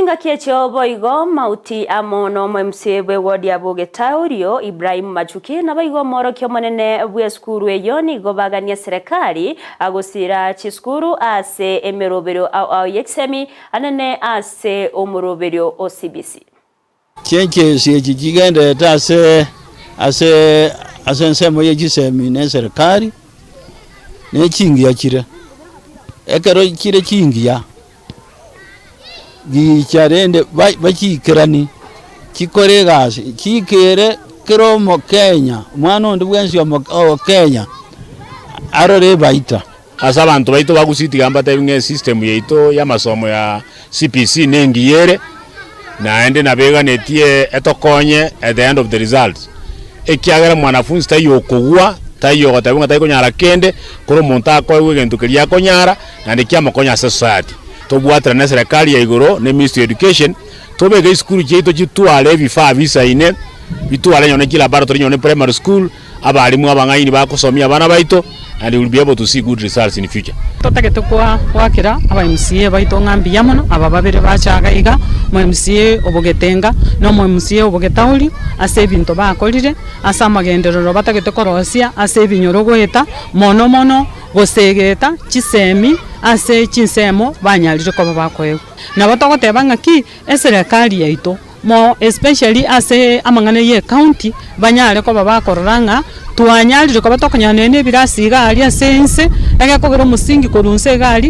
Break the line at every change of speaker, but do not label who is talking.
Kinga kiecho boigo mauti amono mwemsebwe wodi ya Bogetaurio Ibrahim Machuki na boigo moro kyo monene bweskuru eyoni gobagania serikali agosira chiskuru ase emerobero au yeksemi anene ase omurobero OCBC.
Chenche siejigende ase nsemo yegisemi ne serikali ne chingia kire ekero kire chingia gicharende bakikirani kikore gasi kikere kiromo Kenya mwana ndi bwensi wa Kenya arore baita
asa abantu baito bagusitiga tebinge system yeito ya masomo ya CPC nengiyere naende nabega netie etokonye at the end of the results ekiagera mwanafunzi tayo kugwa tayo gotabunga tayo konyara kende koro monta ko wegentukiria konyara nande kiama konya society tobwatira na serikali ya igoro ne Ministry of Education tobege school jeito chitwale bifaa bisaine bitwale nyone kila laboratory nyone primary school abalimu abangaini bakosomia bana baito and we will be able to see good results in the future.
Totagete kwa wakira aba MCA baito ngambi yamono aba babere bachaga iga mu MCA obogetenga no mu MCA obogetauli ase binto bakolire asa magenderero batagete korosia ase binyorogo eta mono gosegeta chisemi ase chinsemo banyalire ko bakoye na batogoteba ngaki eserikali yaito mo especially ase amangane ye county banyale ko bakororanga twanyalire ko batokanya nene birasi gali asense age kogero musingi korunse gali